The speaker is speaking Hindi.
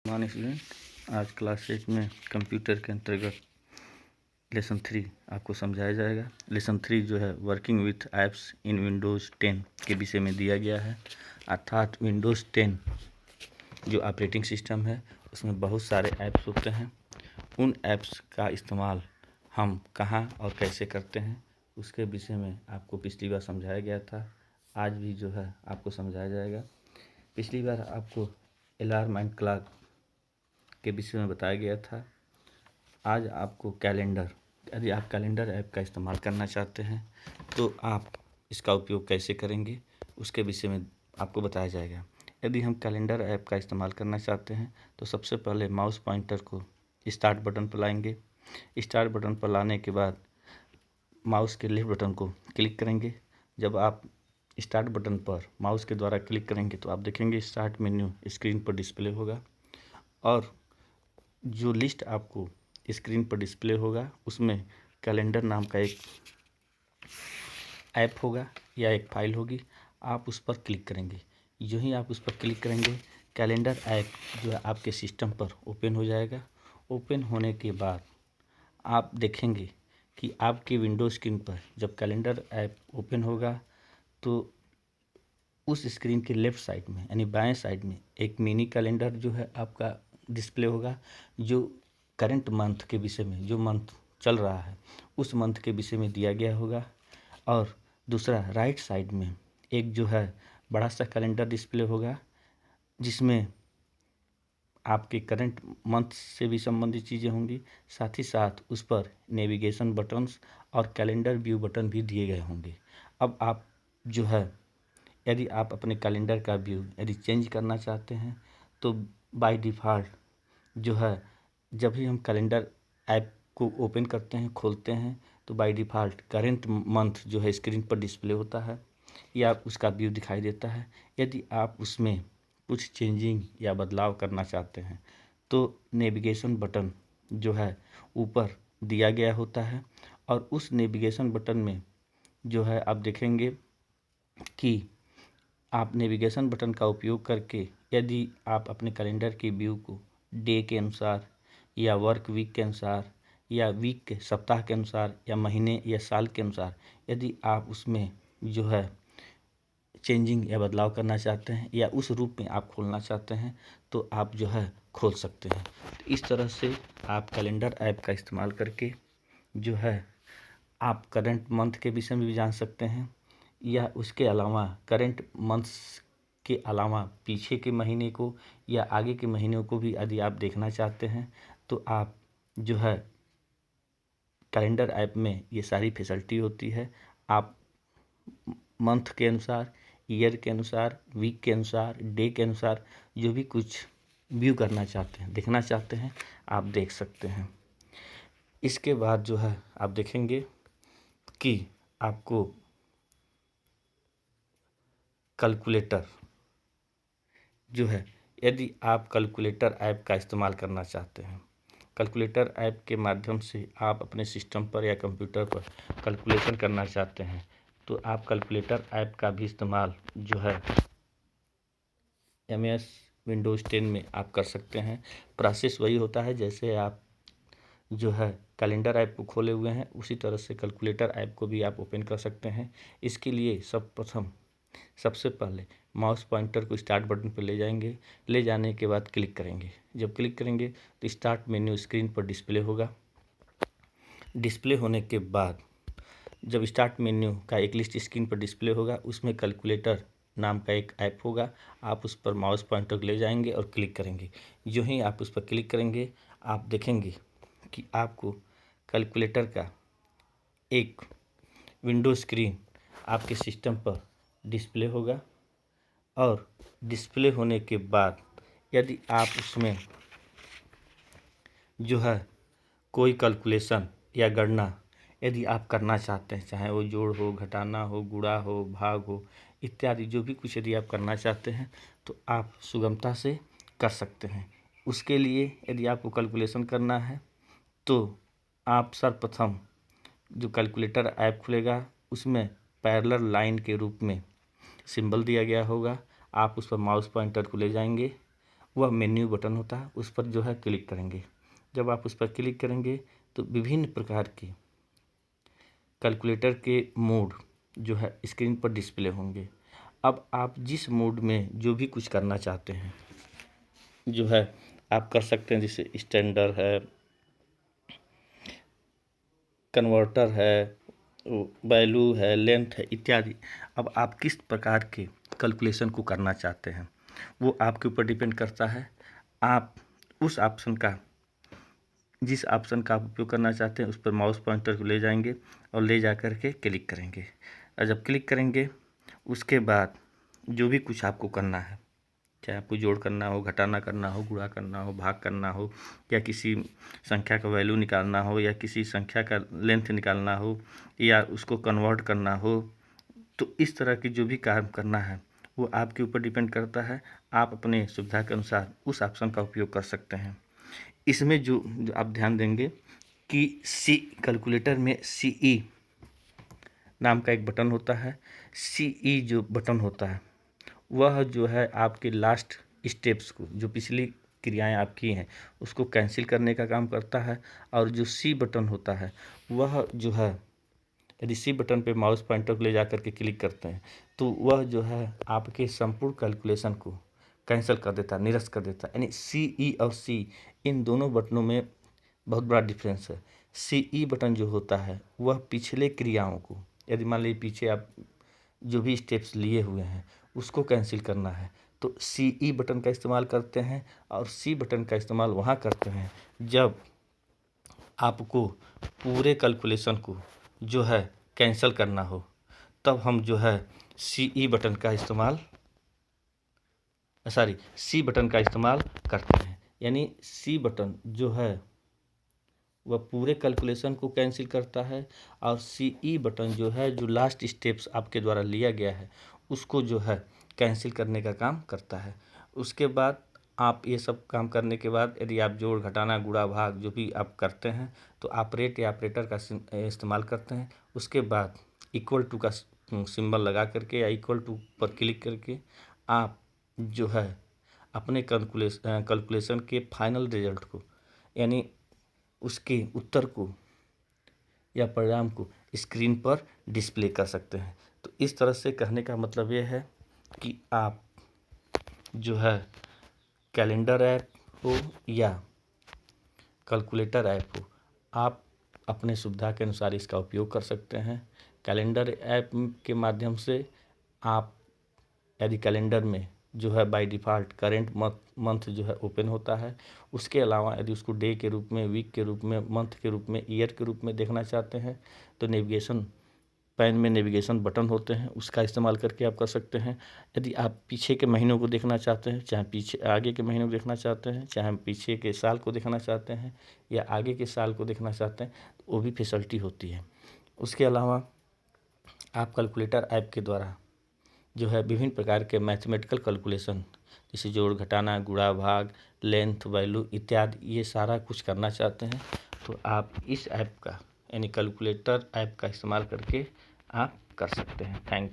मान स्टूडेंट, आज क्लास 8 में कंप्यूटर के अंतर्गत लेसन 3 आपको समझाया जाएगा। लेसन 3 जो है working with apps in Windows 10 के विषय में दिया गया है। अर्थात विंडोज़ 10 जो ऑपरेटिंग सिस्टम है उसमें बहुत सारे ऐप्स होते हैं। उन ऐप्स का इस्तेमाल हम कहाँ और कैसे करते हैं उसके विषय में आपको पिछली बार समझाया गया था। आज भी जो है आपको समझाया जाएगा। पिछली बार आपको अलार्म एंड क्लॉक के विषय में बताया गया था। आज आपको कैलेंडर, यदि आप कैलेंडर ऐप का इस्तेमाल करना चाहते हैं तो आप इसका उपयोग कैसे करेंगे उसके विषय में आपको बताया जाएगा। यदि हम कैलेंडर ऐप का इस्तेमाल करना चाहते हैं तो सबसे पहले माउस पॉइंटर को स्टार्ट बटन पर लाएंगे। स्टार्ट बटन पर लाने के बाद माउस के लेफ्ट बटन को क्लिक करेंगे। जब आप स्टार्ट बटन पर माउस के द्वारा क्लिक करेंगे तो आप देखेंगे स्टार्ट मेन्यू स्क्रीन पर डिस्प्ले होगा और जो लिस्ट आपको स्क्रीन पर डिस्प्ले होगा उसमें कैलेंडर नाम का एक ऐप होगा या एक फाइल होगी। आप उस पर क्लिक करेंगे। जो ही आप उस पर क्लिक करेंगे कैलेंडर ऐप जो है आपके सिस्टम पर ओपन हो जाएगा। ओपन होने के बाद आप देखेंगे कि आपके विंडोज स्क्रीन पर जब कैलेंडर ऐप ओपन होगा तो उस स्क्रीन के लेफ़्ट साइड में यानी बाएं साइड में एक मिनी कैलेंडर जो है आपका डिस्प्ले होगा, जो करंट मंथ के विषय में, जो मंथ चल रहा है उस मंथ के विषय में दिया गया होगा। और दूसरा राइट साइड में एक जो है बड़ा सा कैलेंडर डिस्प्ले होगा जिसमें आपके करंट मंथ से भी संबंधित चीज़ें होंगी। साथ ही साथ उस पर नेविगेशन बटन्स और कैलेंडर व्यू बटन भी दिए गए होंगे। अब आप जो है यदि आप अपने कैलेंडर का व्यू यदि चेंज करना चाहते हैं तो बाय डिफ़ॉल्ट जो है जब भी हम कैलेंडर ऐप को ओपन करते हैं, खोलते हैं, तो बाय डिफ़ॉल्ट करंट मंथ जो है स्क्रीन पर डिस्प्ले होता है या उसका व्यू दिखाई देता है। यदि आप उसमें कुछ चेंजिंग या बदलाव करना चाहते हैं तो नेविगेशन बटन जो है ऊपर दिया गया होता है और उस नेविगेशन बटन में जो है आप देखेंगे कि आप नेविगेशन बटन का उपयोग करके यदि आप अपने कैलेंडर के व्यू को डे के अनुसार या वर्क वीक के अनुसार या वीक के सप्ताह के अनुसार या महीने या साल के अनुसार यदि आप उसमें जो है चेंजिंग या बदलाव करना चाहते हैं या उस रूप में आप खोलना चाहते हैं तो आप जो है खोल सकते हैं। तो इस तरह से आप कैलेंडर ऐप का इस्तेमाल करके जो है आप करंट मंथ के विषय में भी जान सकते हैं या उसके अलावा करंट मंथ्स के अलावा पीछे के महीने को या आगे के महीनों को भी यदि आप देखना चाहते हैं तो आप जो है कैलेंडर ऐप में ये सारी फैसिलिटी होती है। आप मंथ के अनुसार, ईयर के अनुसार, वीक के अनुसार, डे के अनुसार जो भी कुछ व्यू करना चाहते हैं, देखना चाहते हैं, आप देख सकते हैं। इसके बाद जो है आप देखेंगे कि आपको कैलकुलेटर जो है यदि आप कैलकुलेटर ऐप का इस्तेमाल करना चाहते हैं, कैलकुलेटर ऐप के माध्यम से आप अपने सिस्टम पर या कंप्यूटर पर कैलकुलेशन करना चाहते हैं तो आप कैलकुलेटर ऐप का भी इस्तेमाल जो है MS विंडोज़ 10 में आप कर सकते हैं। प्रोसेस वही होता है जैसे आप जो है कैलेंडर ऐप को खोले हुए हैं उसी तरह से कैलकुलेटर ऐप को भी आप ओपन कर सकते हैं। इसके लिए सबसे पहले माउस पॉइंटर को स्टार्ट बटन पर ले जाएंगे। ले जाने के बाद क्लिक करेंगे। जब क्लिक करेंगे तो स्टार्ट मेन्यू स्क्रीन पर डिस्प्ले होगा। डिस्प्ले होने के बाद जब स्टार्ट मेन्यू का एक लिस्ट स्क्रीन पर डिस्प्ले होगा उसमें कैलकुलेटर नाम का एक ऐप होगा। आप उस पर माउस पॉइंटर को ले जाएंगे और क्लिक करेंगे। जो ही आप उस पर क्लिक करेंगे आप देखेंगे कि आपको कैलकुलेटर का एक विंडो स्क्रीन आपके सिस्टम पर डिस्प्ले होगा और डिस्प्ले होने के बाद यदि आप उसमें जो है कोई कैलकुलेशन या गणना यदि आप करना चाहते हैं, चाहे वो जोड़ हो, घटाना हो, गुणा हो, भाग हो इत्यादि जो भी कुछ यदि आप करना चाहते हैं तो आप सुगमता से कर सकते हैं। उसके लिए यदि आपको कैलकुलेशन करना है तो आप सर्वप्रथम जो कैलकुलेटर ऐप खुलेगा उसमें पैरेलल लाइन के रूप में सिंबल दिया गया होगा। आप उस पर माउस पॉइंटर को ले जाएंगे। वह मेन्यू बटन होता है, उस पर जो है क्लिक करेंगे। जब आप उस पर क्लिक करेंगे तो विभिन्न प्रकार के कैलकुलेटर के मोड जो है स्क्रीन पर डिस्प्ले होंगे। अब आप जिस मोड में जो भी कुछ करना चाहते हैं जो है आप कर सकते हैं, जैसे स्टैंडर्ड है, कन्वर्टर है, वैल्यू है, लेंथ है इत्यादि। अब आप किस प्रकार के कैलकुलेशन को करना चाहते हैं वो आपके ऊपर डिपेंड करता है। आप उस ऑप्शन का, जिस ऑप्शन का आप उपयोग करना चाहते हैं उस पर माउस पॉइंटर को ले जाएंगे और ले जा कर के क्लिक करेंगे। और जब क्लिक करेंगे उसके बाद जो भी कुछ आपको करना है, चाहे आपको जोड़ करना हो, घटाना करना हो, गुणा करना हो, भाग करना हो, या किसी संख्या का वैल्यू निकालना हो, या किसी संख्या का लेंथ निकालना हो, या उसको कन्वर्ट करना हो, तो इस तरह की जो भी काम करना है वो आपके ऊपर डिपेंड करता है। आप अपने सुविधा के अनुसार उस ऑप्शन का उपयोग कर सकते हैं। इसमें जो आप ध्यान देंगे कि कैलकुलेटर में CE नाम का एक बटन होता है। CE जो बटन होता है वह जो है आपके लास्ट स्टेप्स को, जो पिछली क्रियाएं आप की हैं उसको कैंसिल करने का काम करता है। और जो C बटन होता है वह जो है, यदि C बटन पे माउस पॉइंटर को ले जा कर के क्लिक करते हैं तो वह जो है आपके संपूर्ण कैलकुलेशन को कैंसिल कर देता है, निरस्त कर देता है। यानी CE और C इन दोनों बटनों में बहुत बड़ा डिफरेंस है। CE बटन जो होता है वह पिछले क्रियाओं को, यदि मान लीजिए पीछे आप जो भी स्टेप्स लिए हुए हैं उसको कैंसिल करना है तो CE बटन का इस्तेमाल करते हैं। और C बटन का इस्तेमाल वहाँ करते हैं जब आपको पूरे कैलकुलेशन को जो है कैंसिल करना हो, तब हम जो है C बटन का इस्तेमाल करते हैं। यानी C बटन जो है वह पूरे कैलकुलेशन को कैंसिल करता है, और CE बटन जो है जो लास्ट स्टेप्स आपके द्वारा लिया गया है उसको जो है कैंसिल करने का काम करता है। उसके बाद आप ये सब काम करने के बाद यदि आप जोड़, घटाना, गुणा, भाग जो भी आप करते हैं तो ऑपरेट या ऑपरेटर का इस्तेमाल करते हैं। उसके बाद इक्वल टू का सिंबल लगा करके या इक्वल टू पर क्लिक करके आप जो है अपने कैलकुलेशन के फाइनल रिजल्ट को, यानी उसके उत्तर को या परिणाम को स्क्रीन पर डिस्प्ले कर सकते हैं। तो इस तरह से कहने का मतलब ये है कि आप जो है कैलेंडर ऐप हो या कैलकुलेटर ऐप हो, आप अपने सुविधा के अनुसार इसका उपयोग कर सकते हैं। कैलेंडर ऐप के माध्यम से आप, यदि कैलेंडर में जो है बाय डिफ़ॉल्ट करेंट मंथ जो है ओपन होता है, उसके अलावा यदि उसको डे के रूप में, वीक के रूप में, मंथ के रूप में, ईयर के रूप में देखना चाहते हैं तो नेविगेशन पैन में नेविगेशन बटन होते हैं, उसका इस्तेमाल करके आप कर सकते हैं। यदि आप पीछे के महीनों को देखना चाहते हैं, चाहे पीछे आगे के महीनों को देखना चाहते हैं, चाहे पीछे के साल को देखना चाहते हैं या आगे के साल को देखना चाहते हैं, तो वो भी फैसिलिटी होती है। उसके अलावा आप कैलकुलेटर ऐप के द्वारा जो है विभिन्न प्रकार के मैथमेटिकल कैलकुलेशन, जैसे जोड़, घटाना, गुणा, भाग, लेंथ, वैल्यू इत्यादि, ये सारा कुछ करना चाहते हैं तो आप इस ऐप का, यानी कैलकुलेटर ऐप का इस्तेमाल करके आप कर सकते हैं। थैंक